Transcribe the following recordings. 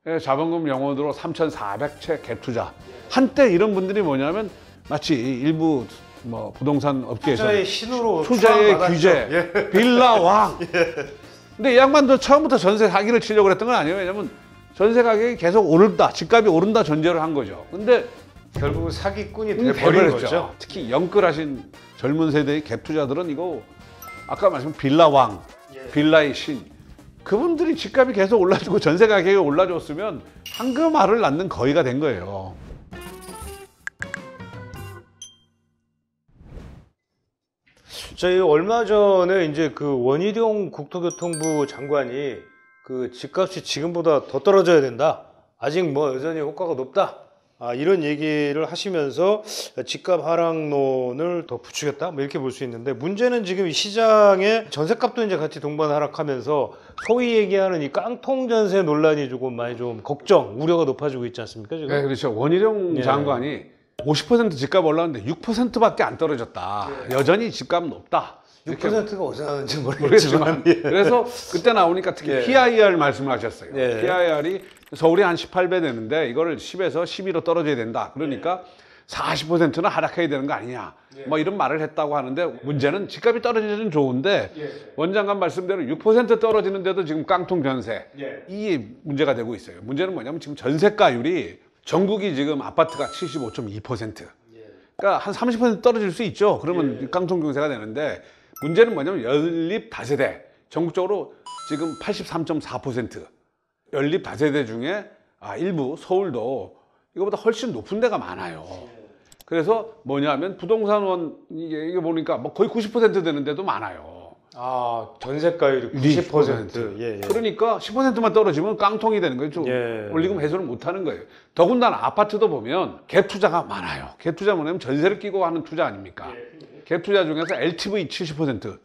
자본금 영원으로 3,400채 갭투자. 한때 이런 분들이 뭐냐면 마치 일부 뭐 부동산 업계에서 투자의 신으로 투자의 규제, 예. 빌라 왕. 예. 근데 이 양반도 처음부터 전세 사기를 치려고 그랬던 건 아니에요. 왜냐면 전세 가격이 계속 오른다, 집값이 오른다 전제를 한 거죠. 근데 결국은 사기꾼이 돼버린 거죠. 특히 영끌하신 젊은 세대의 갭 투자들은 이거 아까 말씀드린 빌라 왕, 빌라의 신, 그분들이 집값이 계속 올라주고 전세 가격이 올라줬으면 황금알을 낳는 거위가 된 거예요. 저희 얼마 전에 이제 그 원희룡 국토교통부 장관이 그 집값이 지금보다 더 떨어져야 된다. 아직 뭐 여전히 효과가 높다. 이런 얘기를 하시면서 집값 하락론을 더 부추겼다. 뭐 이렇게 볼 수 있는데, 문제는 지금 이 시장의 전셋값도 이제 같이 동반 하락하면서 소위 얘기하는 이 깡통 전세 논란이 조금 많이 좀 걱정, 우려가 높아지고 있지 않습니까 지금? 네, 그렇죠. 원희룡 장관이 50% 집값 올랐는데 6%밖에 안 떨어졌다. 여전히 집값 높다. 6%가 어디서 나는지 모르겠지만 그래서 그때 나오니까 특히 PIR 말씀을 하셨어요. 예. PIR이 서울이 한 18배 되는데 이거를 10에서 12로 떨어져야 된다. 그러니까 40%는 하락해야 되는 거 아니냐. 뭐 이런 말을 했다고 하는데, 문제는 집값이 떨어지는 좋은데 원장관 말씀대로 6% 떨어지는데도 지금 깡통 전세, 이게 문제가 되고 있어요. 문제는 뭐냐면 지금 전세가율이 전국이 지금 아파트가 75.2%. 그러니까 한 30% 떨어질 수 있죠. 그러면 깡통 경세가 되는데, 문제는 뭐냐면 연립 다세대 전국적으로 지금 83.4%. 연립 다세대 중에 일부 서울도 이거보다 훨씬 높은 데가 많아요. 그래서 뭐냐면 부동산원 이게 보니까 뭐 거의 90% 되는 데도 많아요. 전세가율이 90%. 예. 그러니까 10%만 떨어지면 깡통이 되는 거예요. 좀 올리금 해소를 못 하는 거예요. 더군다나 아파트도 보면 갭 투자가 많아요. 갭 투자 뭐냐면 전세를 끼고 하는 투자 아닙니까? 갭 투자 중에서 LTV 70%.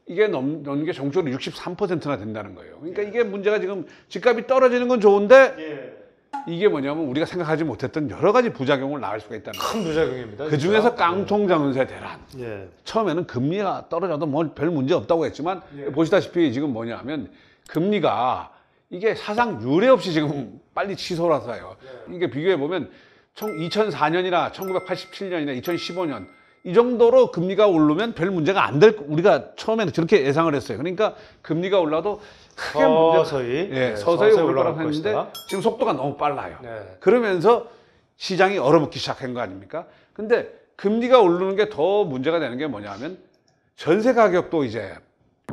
이게 넘는 게 정적으로 63%나 된다는 거예요. 그러니까 이게 문제가, 지금 집값이 떨어지는 건 좋은데 이게 뭐냐면 우리가 생각하지 못했던 여러 가지 부작용을 낳을 수가 있다는 거예요. 큰 부작용입니다. 그 중에서 깡통 전세 대란. 처음에는 금리가 떨어져도 뭐 별 문제 없다고 했지만 보시다시피 지금 뭐냐면 금리가 이게 사상 유례 없이 지금 빨리 치솟아서요. 이게 비교해 보면 2004년이나 1987년이나 2015년 이 정도로 금리가 오르면 별 문제가 안 될, 우리가 처음에는 저렇게 예상을 했어요. 그러니까 금리가 올라도 크게 서서히 오를 거라고 했는데 지금 속도가 너무 빨라요. 그러면서 시장이 얼어붙기 시작한 거 아닙니까? 근데 금리가 오르는 게 더 문제가 되는 게 뭐냐면 전세 가격도 이제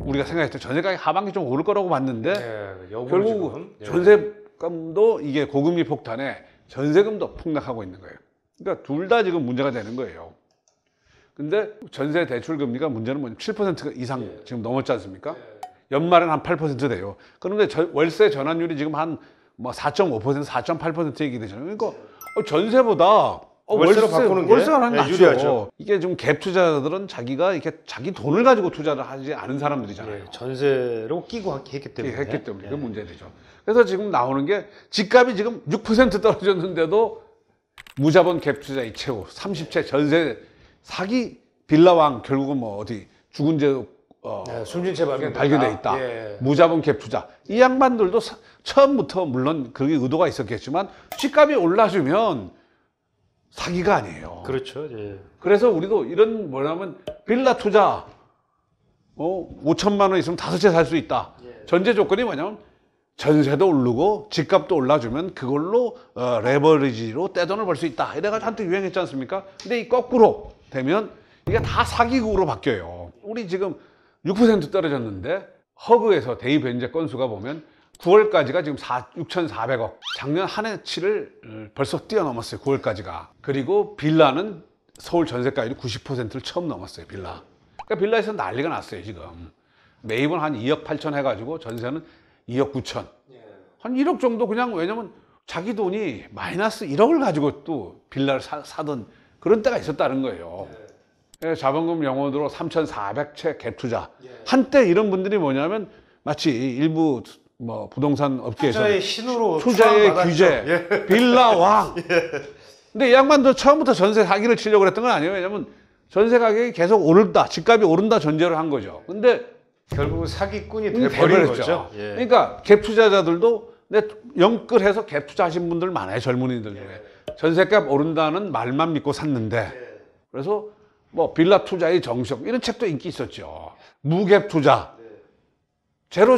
우리가 생각했던 전세 가격 하반기 좀 오를 거라고 봤는데 결국 전세금도 이게 고금리 폭탄에 전세금도 폭락하고 있는 거예요. 그러니까 둘 다 지금 문제가 되는 거예요. 근데 전세 대출 금리가 문제는 뭐냐면 7% 이상 지금 넘었지 않습니까? 연말엔 한 8% 돼요. 그런데 월세 전환율이 지금 한 뭐 4.5%, 4.8% 얘기 되잖아요. 그러니까 전세보다 월세로 바꾸는 게 월세가 낫죠. 유리하죠. 이게 좀 갭 투자자들은 자기가 이렇게 자기 돈을 가지고 투자를 하지 않은 사람들이잖아요. 전세로 끼고 했기 때문에. 그 문제되죠. 그래서 지금 나오는 게 집값이 지금 6% 떨어졌는데도 무자본 갭 투자 이 최고 30채 전세 사기 빌라왕, 결국은 뭐 어디 죽은 채 숨진 채 발견돼 있다. 무자본 갭 투자. 이 양반들도 처음부터 물론 그게 의도가 있었겠지만 집값이 올라주면 사기가 아니에요. 그렇죠. 그래서 우리도 이런 뭐냐면 빌라 투자 5천만 원 있으면 5채 살 수 있다. 전제 조건이 뭐냐면 전세도 오르고 집값도 올라주면 그걸로 레버리지로 떼돈을 벌 수 있다. 이래가지고 한때 유행했지 않습니까? 근데 이 거꾸로 되면 이게 다 사기국으로 바뀌어요. 우리 지금 6% 떨어졌는데 허그에서 대입 변제 건수가 보면 9월까지가 지금 6,400억. 작년 한 해치를 벌써 뛰어넘었어요. 9월까지가. 그리고 빌라는 서울 전세가율이 90%를 처음 넘었어요. 빌라. 그러니까 빌라에서 난리가 났어요. 지금. 매입은 한 2억 8천 해가지고 전세는 2억 9천. 한 1억 정도 그냥, 왜냐면 자기 돈이 마이너스 1억을 가지고 또 빌라를 사던 그런 때가 있었다는 거예요. 자본금 영원으로 3,400채 갭 투자. 한때 이런 분들이 뭐냐면 마치 일부 뭐 부동산 업계에서 투자의 신으로 투자의 규제, 빌라 왕. 근데 이 양반도 처음부터 전세 사기를 치려고 그랬던 건 아니에요. 왜냐면 전세 가격이 계속 오른다, 집값이 오른다 전제를 한 거죠. 근데 결국은 사기꾼이 돼버린 거죠. 그러니까 갭 투자자들도 근데 영끌해서 갭 투자하신 분들 많아요. 젊은이들 중에. 전셋값 오른다는 말만 믿고 샀는데. 그래서 뭐 빌라 투자의 정석 이런 책도 인기 있었죠. 무갭 투자. 제로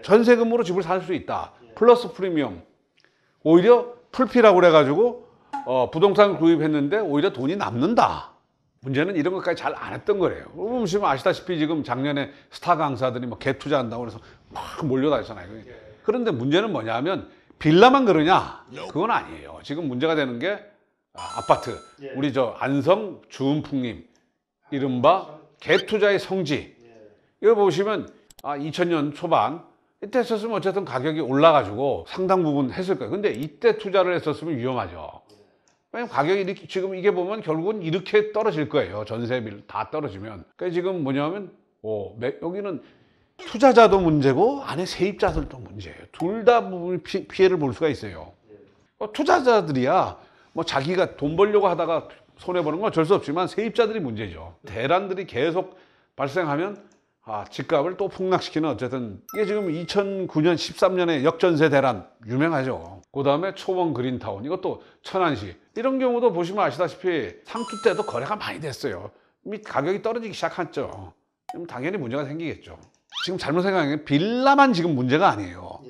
전세금으로 집을 살 수 있다. 플러스 프리미엄. 오히려 풀피라고 그래가지고 부동산 구입했는데 오히려 돈이 남는다. 문제는 이런 것까지 잘 안 했던 거예요. 보시면 아시다시피 지금 작년에 스타 강사들이 뭐 갭 투자한다고 해서 막 몰려다녔잖아요. 그런데 문제는 뭐냐면 빌라만 그러냐? 그건 아니에요. 지금 문제가 되는 게 아파트. 우리 저 안성 주은풍님 이른바 갭 투자의 성지. 이거 보시면 2000년 초반 이때 했었으면 어쨌든 가격이 올라가지고 상당 부분 했을 거예요. 근데 이때 투자를 했었으면 위험하죠. 왜냐면 가격이 이렇게 지금 이게 보면 결국은 이렇게 떨어질 거예요. 전세비 다 떨어지면. 그러니까 지금 뭐냐면 여기는 투자자도 문제고 안에 세입자들도 문제예요. 둘 다 피해를 볼 수가 있어요. 투자자들이야 뭐 자기가 돈 벌려고 하다가 손해보는 건 어쩔 수 없지만 세입자들이 문제죠. 대란들이 계속 발생하면 집값을 또 폭락시키는 어쨌든 이게 지금 2009년 13년에 역전세 대란 유명하죠. 그 다음에 초원 그린타운 이것도 천안시 이런 경우도 보시면 아시다시피 상투 때도 거래가 많이 됐어요. 이미 가격이 떨어지기 시작했죠. 그럼 당연히 문제가 생기겠죠. 지금 잘못 생각하는 게 빌라만 지금 문제가 아니에요.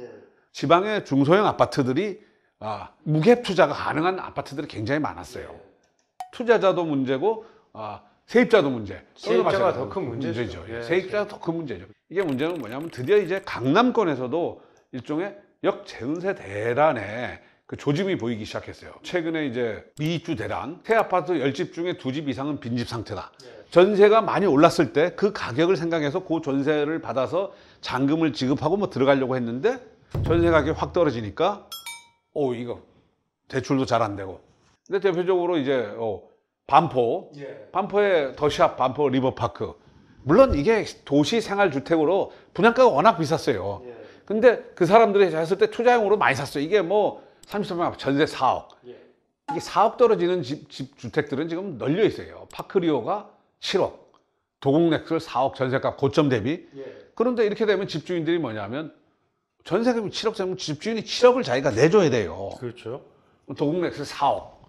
지방의 중소형 아파트들이 무갭 투자가 가능한 아파트들이 굉장히 많았어요. 투자자도 문제고 세입자도 문제. 세입자가 더 큰 문제죠. 세입자가 더 큰 문제죠. 이게 문제는 뭐냐면 드디어 이제 강남권에서도 일종의 역재은세 대란의 그 조짐이 보이기 시작했어요. 최근에 이제 미입주 대란, 새 아파트 10집 중에 2집 이상은 빈집 상태다. 전세가 많이 올랐을 때 그 가격을 생각해서 그 전세를 받아서 잔금을 지급하고 뭐 들어가려고 했는데 전세 가격이 확 떨어지니까 이거 대출도 잘 안 되고. 근데 대표적으로 이제 반포의 더샵 반포 리버파크. 물론 이게 도시 생활주택으로 분양가가 워낙 비쌌어요. 근데 그 사람들이 했을 때 투자용으로 많이 샀어요. 이게 뭐 33만 전세 4억. 이게 4억 떨어지는 집 주택들은 지금 널려 있어요. 파크리오가 7억. 도곡넥슬 4억 전세값 고점 대비. 그런데 이렇게 되면 집주인들이 뭐냐면 전세금이 7억 되면 집주인이 7억을 자기가 내줘야 돼요. 그렇죠. 도곡넥슬 4억.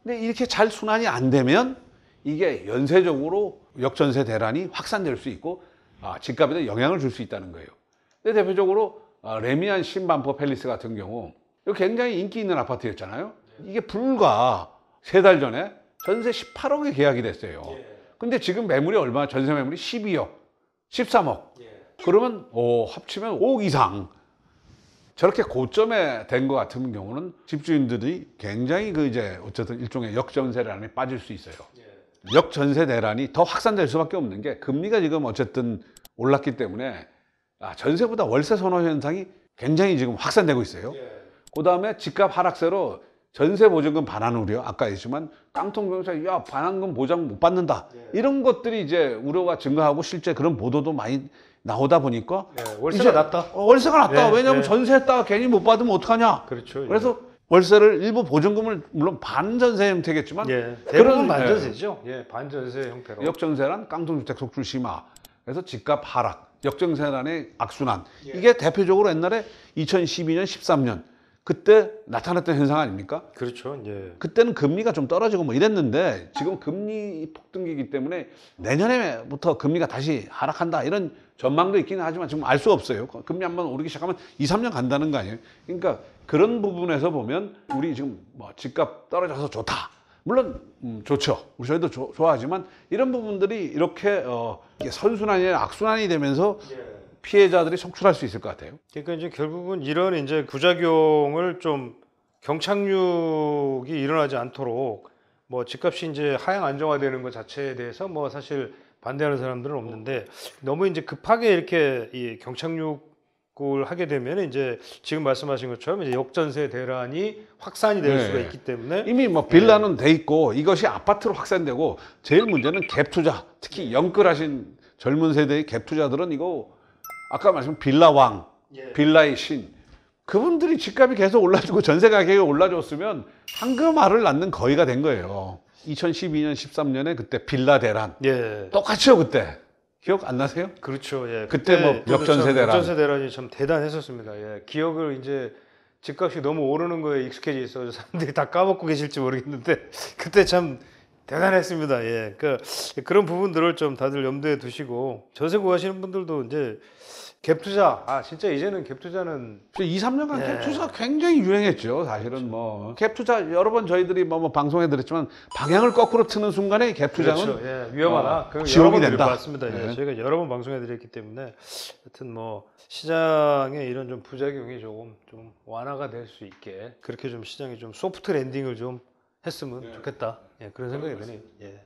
근데 이렇게 잘 순환이 안 되면 이게 연쇄적으로 역전세 대란이 확산될 수 있고 집값에도 영향을 줄 수 있다는 거예요. 근데 대표적으로 레미안 신반포 팰리스 같은 경우 이거 굉장히 인기 있는 아파트였잖아요. 이게 불과 3달 전에 전세 18억에 계약이 됐어요. 근데 지금 매물이 얼마나 전세 매물이 12억, 13억. 그러면 합치면 5억 이상. 저렇게 고점에 된 것 같은 경우는 집주인들이 굉장히 이제 어쨌든 일종의 역전세 대란에 빠질 수 있어요. 역전세 대란이 더 확산될 수밖에 없는 게 금리가 지금 어쨌든 올랐기 때문에 전세보다 월세 선호 현상이 굉장히 지금 확산되고 있어요. 그 다음에 집값 하락세로 전세 보증금 반환 우려, 아까 얘기했지만 깡통변호사 반환금 보장 못 받는다. 이런 것들이 이제 우려가 증가하고 실제 그런 보도도 많이 나오다 보니까 월세가 낮다. 월세가 낮다. 왜냐하면 전세했다가 괜히 못 받으면 어떡하냐. 그렇죠. 그래서 월세를 일부 보증금을 물론 반전세 형태겠지만 대부분 반전세죠. 반전세 형태로. 역전세란 깡통주택 속출 심화. 그래서 집값 하락, 역전세란의 악순환. 이게 대표적으로 옛날에 2012년, 13년 그때 나타났던 현상 아닙니까? 그렇죠. 그때는 금리가 좀 떨어지고 뭐 이랬는데 지금 금리 폭등기이기 때문에 내년에부터 금리가 다시 하락한다 이런 전망도 있기는 하지만 지금 알 수 없어요. 금리 한번 오르기 시작하면 2, 3년 간다는 거 아니에요. 그러니까 그런 부분에서 보면 우리 지금 뭐 집값 떨어져서 좋다. 물론 좋죠. 우리 저희도 좋아하지만 이런 부분들이 이렇게 선순환이 아니라 악순환이 되면서 피해자들이 속출할 수 있을 것 같아요. 그러니까 이제 결국은 이런 이제 부작용을 좀 경착륙이 일어나지 않도록 뭐 집값이 이제 하향 안정화되는 것 자체에 대해서 뭐 사실 반대하는 사람들은 없는데 너무 이제 급하게 이렇게 이 경착륙을 하게 되면 이제 지금 말씀하신 것처럼 이제 역전세 대란이 확산이 될 수가 있기 때문에 이미 뭐 빌라는 돼 있고 이것이 아파트로 확산되고 제일 문제는 갭 투자, 특히 영끌하신 젊은 세대의 갭 투자들은 이거 아까 말씀 빌라왕, 빌라의 신 그분들이 집값이 계속 올라주고 전세 가격이 올라줬으면 황금알을 낳는 거위가 된 거예요. 2012년, 13년에 그때 빌라 대란 똑같이요 그때. 기억 안 나세요? 그렇죠. 예. 그때 뭐 역전세대란. 역전세대란이 참 대단했었습니다. 예. 기억을 이제 집값이 너무 오르는 거에 익숙해져 있어서 사람들이 다 까먹고 계실지 모르겠는데 그때 참 대단했습니다. 예. 그러니까 그런 부분들을 좀 다들 염두에 두시고 전세 구하시는 분들도 이제 갭 투자. 아, 진짜 이제는 갭 투자는 2, 3년간 예. 갭 투자가 굉장히 유행했죠. 사실은 뭐 갭 투자 여러 번 저희들이 뭐 방송에 드렸지만 방향을 거꾸로 트는 순간에 그 갭 투자는 그렇죠. 예. 위험하다. 그건 지옥이 여러 번 된다. 맞습니다. 예. 네. 저희가 여러 번 방송해 드렸기 때문에 하여튼 뭐 시장의 이런 좀 부작용이 좀 완화가 될 수 있게 그렇게 좀 시장이 좀 소프트 랜딩을 좀 했으면 좋겠다. 예. 그런 생각이 드네요. 예.